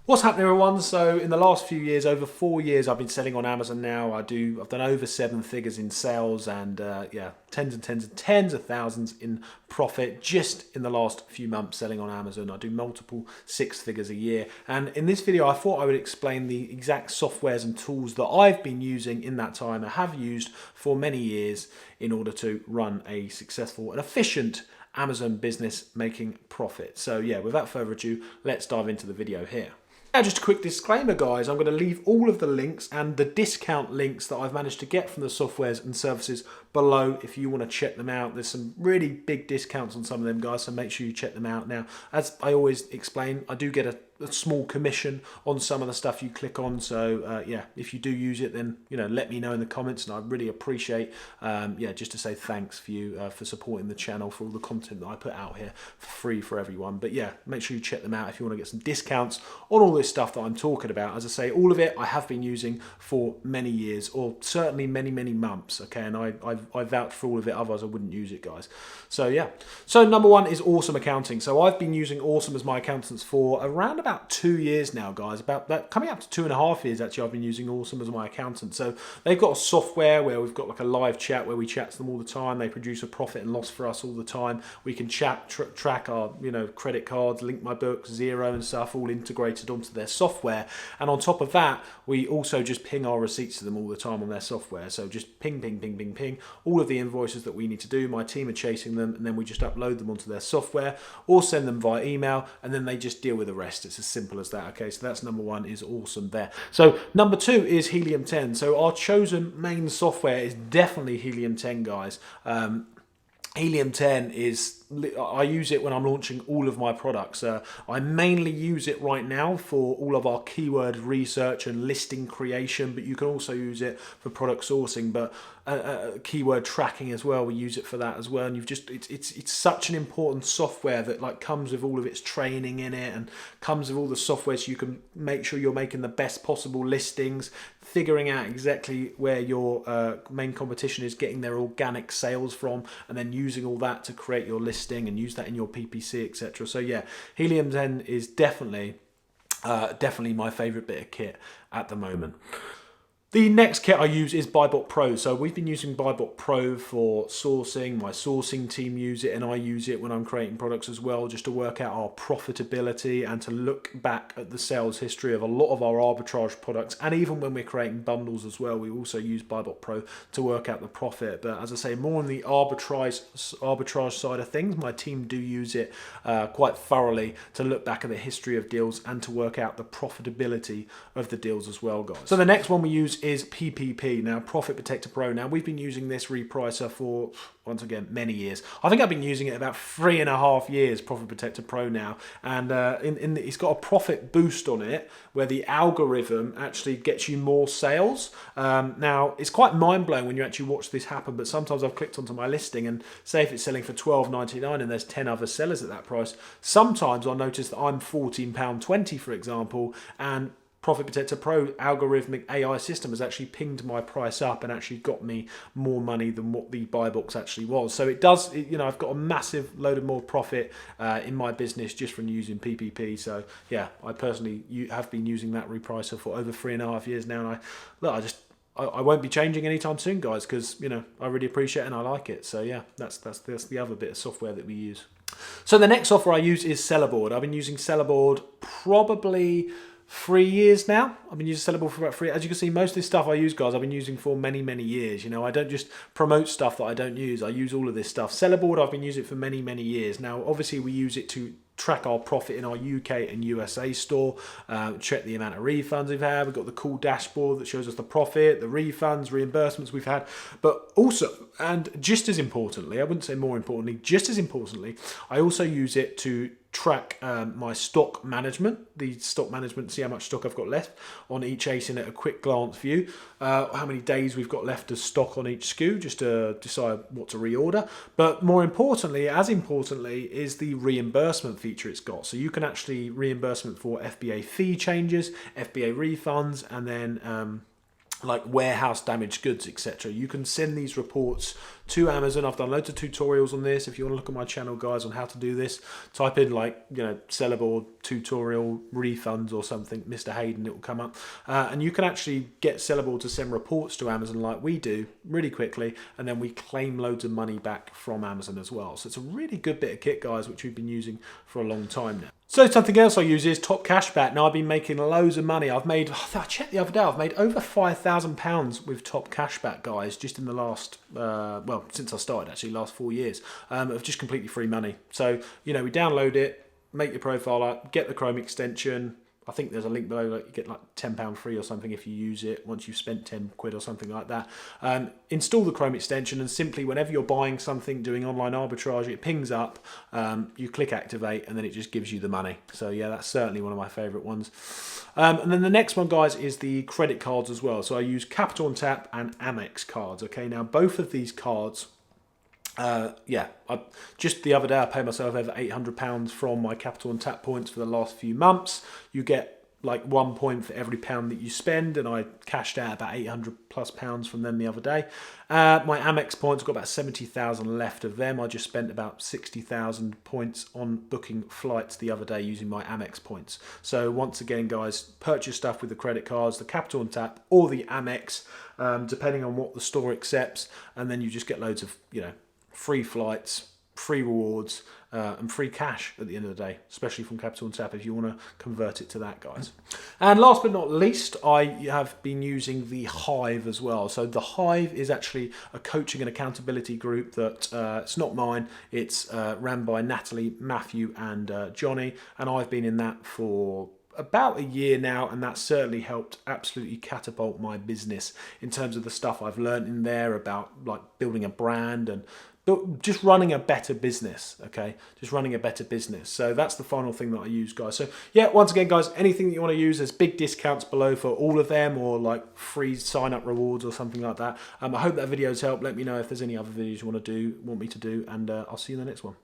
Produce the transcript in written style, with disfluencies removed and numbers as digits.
What's happening, everyone? So in the last few years, over 4 years, I've been selling on Amazon now. I've done over 7 figures in sales and yeah, tens and tens and tens of thousands in profit just in the last few months selling on Amazon. I do multiple 6 figures a year. And in this video, I thought I would explain the exact softwares and tools that I've been using in that time and have used for many years in order to run a successful and efficient Amazon business making profit. So yeah, without further ado, let's dive into the video here. Now, just a quick disclaimer, guys. I'm going to leave all of the links and the discount links that I've managed to get from the softwares and services below if you want to check them out. There's some really big discounts on some of them, guys, so make sure you check them out. Now, as I always explain, I do get a small commission on some of the stuff you click on, so yeah, if you do use it, then let me know in the comments, and I really appreciate yeah, just to say thanks for you for supporting the channel, for all the content that I put out here for free for everyone. But yeah, make sure you check them out if you want to get some discounts on all this stuff that I'm talking about. As I say, all of it I have been using for many years, or certainly many months, okay, and I vouch for all of it, otherwise I wouldn't use it, guys. So yeah, so number one is Awesome Accounting. So I've been using Awesome as my accountants for around about 2 years now, guys. About coming up to 2.5 years actually. I've been using Awesome as my accountant. So they've got a software where we've got like a live chat where we chat to them all the time. They produce a profit and loss for us all the time. We can chat, track our credit cards, link my books, Zero and stuff, all integrated onto their software. And on top of that, we also just ping our receipts to them all the time on their software. So just ping all of the invoices that we need to do. My team are chasing them, and then we just upload them onto their software or send them via email, and then they just deal with the rest. It's as simple as that. Okay, so that's number one, is Awesome there. So number two is Helium 10. So our chosen main software is definitely Helium 10, guys. Helium 10 is, I use it when I'm launching all of my products. I mainly use it right now for all of our keyword research and listing creation, but you can also use it for product sourcing, but keyword tracking as well. We use it for that as well. And it's such an important software that like comes with all of its training in it, and comes with all the software so you can make sure you're making the best possible listings, figuring out exactly where your main competition is getting their organic sales from, and then using all that to create your listing and use that in your PPC, etc. So yeah, Helium 10 is definitely my favorite bit of kit at the moment. The next kit I use is BuyBot Pro. So we've been using BuyBot Pro for sourcing. My sourcing team use it, and I use it when I'm creating products as well, just to work out our profitability and to look back at the sales history of a lot of our arbitrage products. And even when we're creating bundles as well, we also use BuyBot Pro to work out the profit. But as I say, more on the arbitrage side of things, my team do use it quite thoroughly to look back at the history of deals and to work out the profitability of the deals as well, guys. So the next one we use is PPP. Now, Profit Protector Pro. Now, we've been using this repricer for, once again, many years. I think I've been using it about 3.5 years, Profit Protector Pro now. And it's got a profit boost on it where the algorithm actually gets you more sales. Now, it's quite mind-blowing when you actually watch this happen, but sometimes I've clicked onto my listing and say if it's selling for $12.99 and there's 10 other sellers at that price, sometimes I'll notice that I'm £14.20, for example, and Profit Protector Pro algorithmic AI system has actually pinged my price up and actually got me more money than what the buy box actually was. So it does, I've got a massive load of more profit in my business just from using PPP. So yeah, I personally have been using that repricer for over 3.5 years now, and I won't be changing anytime soon, guys, because I really appreciate it and I like it. So yeah, that's the other bit of software that we use. So the next software I use is Sellerboard. I've been using Sellerboard probably 3 years now. I've been using Sellerboard for about 3. As you can see, most of this stuff I use, guys, I've been using for many years. I don't just promote stuff that I don't use. I use all of this stuff. Sellerboard, I've been using it for many years. Now, obviously, we use it to track our profit in our UK and USA store, check the amount of refunds we've had. We've got the cool dashboard that shows us the profit, the refunds, reimbursements we've had. But also, and just as importantly, I wouldn't say more importantly, just as importantly, I also use it to track my stock management, see how much stock I've got left on each ASIN at a quick glance view, how many days we've got left of stock on each SKU, just to decide what to reorder. But more importantly, as importantly, is the reimbursement feature it's got. So you can actually reimbursement for FBA fee changes, FBA refunds, and then like warehouse damaged goods, etc. You can send these reports to Amazon. I've done loads of tutorials on this. If you want to look at my channel, guys, on how to do this, type in like, you know, sellable tutorial refunds or something, Mr. Hayden, it will come up. And you can actually get Sellable to send reports to Amazon like we do really quickly, and then we claim loads of money back from Amazon as well. So it's a really good bit of kit, guys, which we've been using for a long time now. So something else I use is Top Cashback. Now I've been making loads of money. I've made, I checked the other day, I've made over £5,000 with Top Cashback, guys, just in the last, well, since I started actually, last 4 years, of just completely free money. So, you know, we download it, make your profile up, get the Chrome extension. I think there's a link below, like you get like £10 free or something if you use it once you've spent 10 quid or something like that. Install the Chrome extension, and simply whenever you're buying something, doing online arbitrage, it pings up, you click activate, and then it just gives you the money. So yeah, that's certainly one of my favorite ones. And then the next one, guys, is the credit cards as well. So I use Capital on Tap and Amex cards. Okay, now both of these cards, just the other day I paid myself over £800 from my Capital on Tap points for the last few months. You get like 1 point for every pound that you spend, and I cashed out about £800+ from them the other day. My Amex points, I've got about 70,000 left of them. I just spent about 60,000 points on booking flights the other day using my Amex points. So once again, guys, purchase stuff with the credit cards, the Capital on Tap or the Amex, depending on what the store accepts, and then you just get loads of, you know, free flights, free rewards, and free cash at the end of the day, especially from Capital on Tap if you want to convert it to that, guys. And last but not least, I have been using the Hive as well. So the Hive is actually a coaching and accountability group that it's not mine. It's ran by Natalie, Matthew, and Johnny, and I've been in that for about a year now, and that certainly helped absolutely catapult my business in terms of the stuff I've learned in there about like building a brand and just running a better business, okay? Just running a better business. So that's the final thing that I use, guys. So yeah, once again, guys, anything that you want to use, there's big discounts below for all of them, or like free sign-up rewards or something like that. I hope that video's helped. Let me know if there's any other videos you want me to do, and I'll see you in the next one.